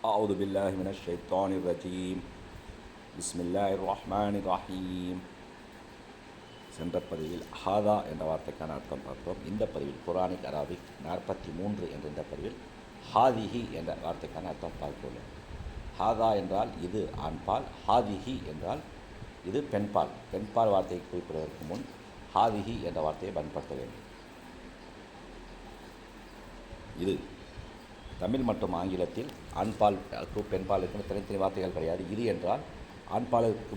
أعوذ بالله من الشيطان الرجيم بسم الله الرحمن الرحيم. சென்ற பதிவில் ஹாதா என்ற வார்த்தைக்கான அர்த்தம் பார்த்தோம். இந்த பதிவில் குரானிக் அரபிக் 43 என்ற இந்த பதிவில் ஹாதிஹி என்ற வார்த்தைக்கான அர்த்தம் பார்த்துள்ளோம். ஹாதா என்றால் இது ஆண்பால், ஹாதிஹி என்றால் இது பெண்பால். பெண்பால் வார்த்தையை குறிப்பிடுவதற்கு முன் ஹாதிஹி என்ற வார்த்தையை பயன்படுத்த வேண்டும். இது தமிழ் மற்றும் ஆங்கிலத்தில் ஆண்பால் பெண்பால் என்று தனித்தனி வார்த்தைகள் கிடையாது. இது என்றால் ஆண்பாலுக்கு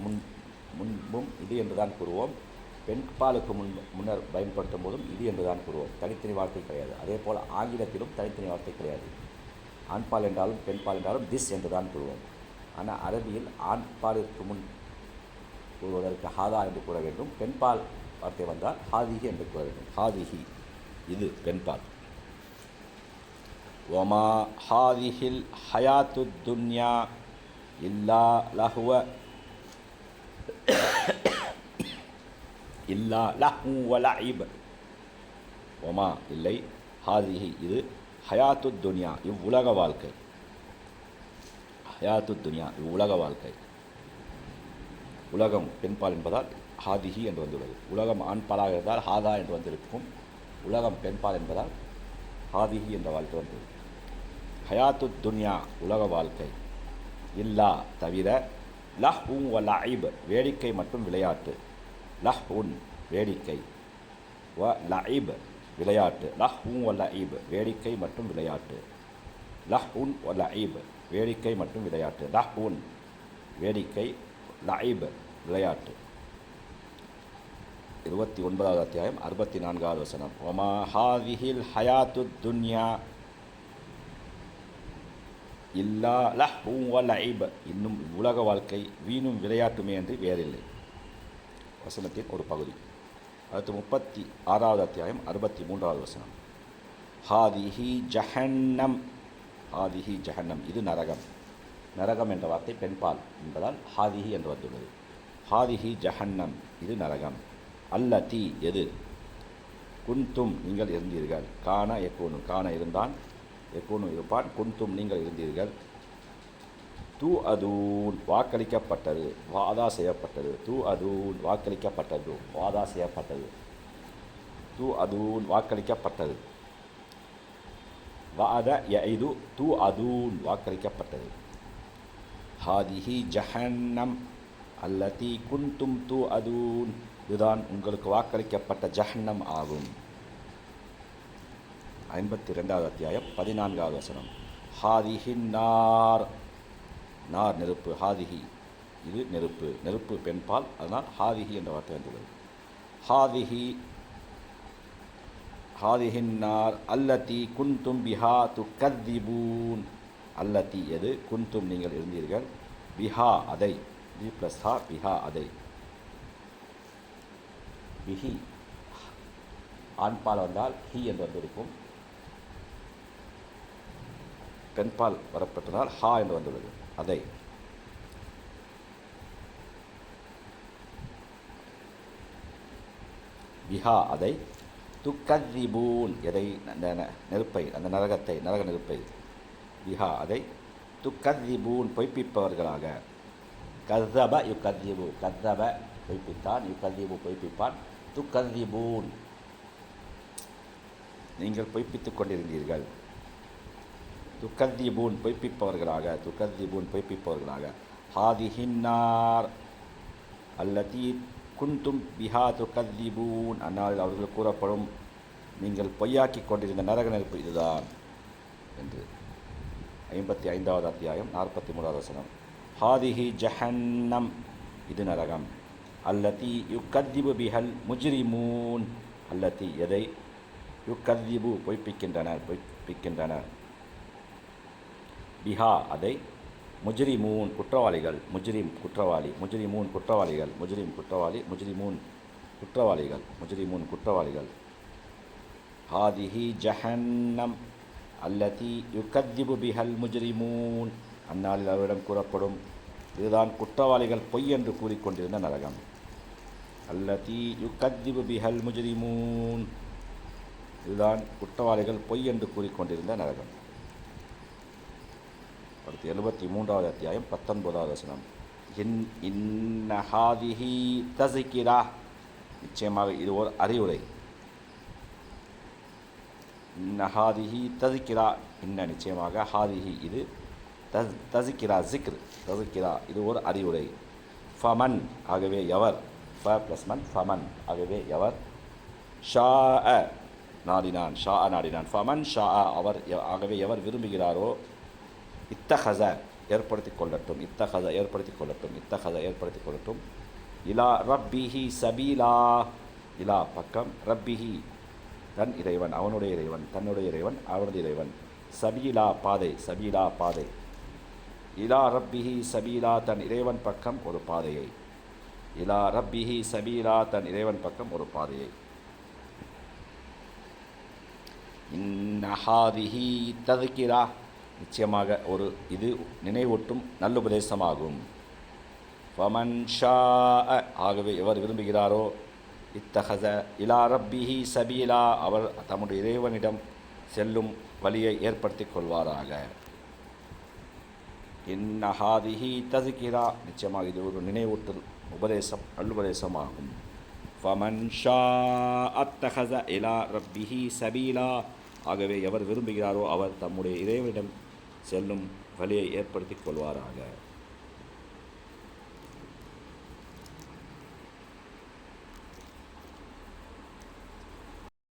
முன்பும் இது என்று தான் கூறுவோம், பெண்பாலுக்கு முன்னர் பயன்படுத்தும் போதும் இது என்று தான் கூறுவோம். தனித்தனி வார்த்தை கிடையாது. அதே போல் ஆங்கிலத்திலும் தனித்தனி வார்த்தை கிடையாது. ஆண்பால் என்றாலும் பெண்பால் என்றாலும் திஸ் என்று தான் கூறுவோம். ஆனால் அரபியில் ஆண்பாலுக்கு முன் கூறுவதற்கு ஹாதா என்று கூற வேண்டும். பெண்பால் வார்த்தை வந்தால் ஹாதிஹி என்று கூற வேண்டும். ஹாதிஹி இது பெண்பால். وما هذه الحياة الدنيا إلا لهو ولعب. وما இல்லை ஹாதிஹி இது ஹயாத்து துன்யா இவ்வுலக வாழ்க்கை. ஹயாத்து துன்யா இவ்வுலக வாழ்க்கை. உலகம் பெண்பால் என்பதால் ஹாதிஹி என்று வந்துள்ளது. உலகம் ஆண்பாலாக இருந்தால் ஹாதா என்று வந்திருக்கும். உலகம் பெண்பால் என்பதால் ஹாதிஹி என்ற வாழ்க்கை வந்தது. ஹயாத்து துன்யா உலக வாழ்க்கை, இல்லா தவிர, லஹ்உ வ லஇப் வேடிக்கை மற்றும் விளையாட்டு. லஹ்உன் வேடிக்கை, வ லஇப் விளையாட்டு. லஹ்உ வ லஇப் வேடிக்கை மற்றும் விளையாட்டு. லஹ்உன் வ லஇப் வேடிக்கை மற்றும் விளையாட்டு. லஹ்உன் வேடிக்கை, லஇப் விளையாட்டு. 29வது அத்தியாயம் 64வது வசனம். வமா ஹாதிஹில் ஹயாத்து துன்யா இல்லா லஹ்வு வ லஇப் இன்னும் உலக வாழ்க்கை வீணும் விளையாட்டுமே என்று வேறில்லை. வசனத்தின் ஒரு பகுதி. அடுத்து 36வது அத்தியாயம் 63வது வசனம். ஹாதிஹி ஜஹன்னம். ஹாதிஹி ஜஹன்னம் இது நரகம். நரகம் என்ற வார்த்தை பெண்பால் என்பதால் ஹாதிஹி என்று வந்துள்ளது. ஹாதிஹி ஜஹன்னம் இது நரகம். அல்லதி எது, குன்தும் நீங்கள் இருந்தீர்கள், கான எக்கூனு கான இருந்தான், எக்கூனு இருப்பான், குன்தும் நீங்கள் இருந்தீர்கள், தூ அதூன் வாக்களிக்கப்பட்டது, வாதா செய்யப்பட்டது, தூ அதூன் வாக்களிக்கப்பட்டது, வாதா செய்யப்பட்டது, தூ அதூன் வாக்களிக்கப்பட்டது, வாத யஇது தூ அதூன் வாக்களிக்கப்பட்டது. ஹாதிஹி ஜஹன்னம் அல்லதி குன்தும் தூ அதூன் இதுதான் உங்களுக்கு வாக்களிக்கப்பட்ட ஜஹன்னம் ஆகும். 52வது அத்தியாயம் 14வது வசனம். ஹாதிஹி நார். நார் நெருப்பு. ஹாதிஹி இது நெருப்பு. நெருப்பு பெண்பால், அதனால் ஹாதிஹி என்ற வார்த்தை வந்துள்ளது. ஹாதிஹி நார் அல்லதி குன்தும் பிஹா துகத்திபூன். அல்லதி எது, குன்தும் நீங்கள் இருந்தீர்கள், பிஹா அதை, பி ப்ளஸ் ஹா பிஹா அதை. பிஹி ஆண்பால் வந்தால் ஹி என்று வந்திருக்கும். பெண்பால் வரப்பட்டதால் ஹா என்று வந்துள்ளது. அதை. பிஹா அதை, துக்கத்திபூன் எதை, அந்த நெருப்பை, அந்த நரகத்தை, நரக நெருப்பை. பிஹா அதை, துக்கத்திபூன் பொய்ப்பிப்பவர்களாக. கஸ்ஸப யுகத்திபு கஸ்ஸப பொய்ப்பித்தான், யுகத்திபு பொய்ப்பிப்பான், துக்கத்திபூன் நீங்கள் பொய்ப்பித்துக் கொண்டிருந்தீர்கள். துக்கத்திபூன் பொய்ப்பிப்பவர்களாக, துக்கத்திபூன் பொய்ப்பிப்பவர்களாக. ஹாதிஹின் நார் அல்லதி குன்தும் பிஹா துகத்திபூன் அந்நாளில் அவர்கள் கூறப்படும் நீங்கள் பொய்யாக்கி கொண்டிருந்த நரக நெருப்பு இதுதான் என்று. 55வது அத்தியாயம் 43வது வசனம். ஹாதிஹி ஜஹன்னம் இது நரகம். அல்லதி யுகத்திபு பிஹல் முஜ்ரிமூன். அல்லதி எதை, யுகத்திபு பொய்ப்பிக்கின்றனர், பொய்ப்பிக்கின்றனர், பிஹா அதை, முஜ்ரிமூன் குற்றவாளிகள், முஜ்ரிம் குற்றவாளி, முஜ்ரிமூன் குற்றவாளிகள், முஜ்ரிம் குற்றவாளி, முஜ்ரிமூன் குற்றவாளிகள், முஜ்ரிமூன் குற்றவாளிகள். ஹாதிஹி ஜஹன்னம் அல்லதி யுகத்திபு பிஹல் முஜ்ரிமூன் அந்நாளில் அவரிடம் கூறப்படும் இதுதான் குற்றவாளிகள் பொய் என்று கூறிக்கொண்டிருந்த நரகம். அல்லதி யுகத்திபு பிஹல் முஜ்ரிமூன் இதுதான் குற்றவாளிகள் பொய் என்று கூறிக்கொண்டிருந்த நரகம். அடுத்து 73வது அத்தியாயம் 19வது வசனம். இன்ன ஹாதிஹி தஸிகிரா, நிச்சயமாக இது ஒரு அறிவுரை. இன்ன ஹாதிஹி தஸிகிரா, இன்ன நிச்சயமாக, ஹாதிஹி இது, தஸிகிரா ஜிக்ர், தஸிகிரா இது ஒரு அறிவுரை. ஃபமன் ஆகவே எவர், ஃப ப்ளஸ் மன், ஃபமன் ஆகவே எவர், ஷா அ நாடினான், ஷா அ நாடினான், ஃபமன் ஷா அ அவர் ஆகவே எவர் விரும்புகிறாரோ, இத்தஹஸ ஏற்படுத்தி கொள்ளட்டும், இத்தஹஸ ஏற்படுத்தி கொள்ளட்டும், இத்தஹஸ ஏற்படுத்தி கொள்ளட்டும், இலா ரப்பிஹி சபீலா, இலா பக்கம், ரப்பிஹி தன் இறைவன், அவனுடைய இறைவன், தன்னுடைய இறைவன், அவனது இறைவன், சபீலா பாதை, சபீலா பாதை, இலா ரப்பிஹி சபீலா தன் இறைவன் பக்கம் ஒரு பாதையை, இலா ரப்பிஹி சபீலா தன் இறைவன் பக்கம் ஒரு பாதையை. இன்ன ஹாதிஹி தذ்கிரா, நிச்சயமாக ஒரு இது நினைவூட்டும் நல்லுபதேசமாகும். ஃபமன் ஷா அ ஆகவே எவர் விரும்புகிறாரோ, இத்தஹஸ இலா ரப்பிஹி சபீலா அவர் தம்முடைய இறைவனிடம் செல்லும் வழியை ஏற்படுத்தி கொள்வாராக. இன்ன ஹாதிஹி தذ்கிரா, நிச்சயமாக இது ஒரு நினைவூட்டல் உபதேசம் நல்லுபதேசமாகும். ஃபமன் ஷா அத்தஹஸ இலா ரப்பிஹி சபீலா ஆகவே எவர் விரும்புகிறாரோ அவர் தம்முடைய இறைவனிடம் செல்லும் வழியை ஏற்படுத்தி கொள்வாராக.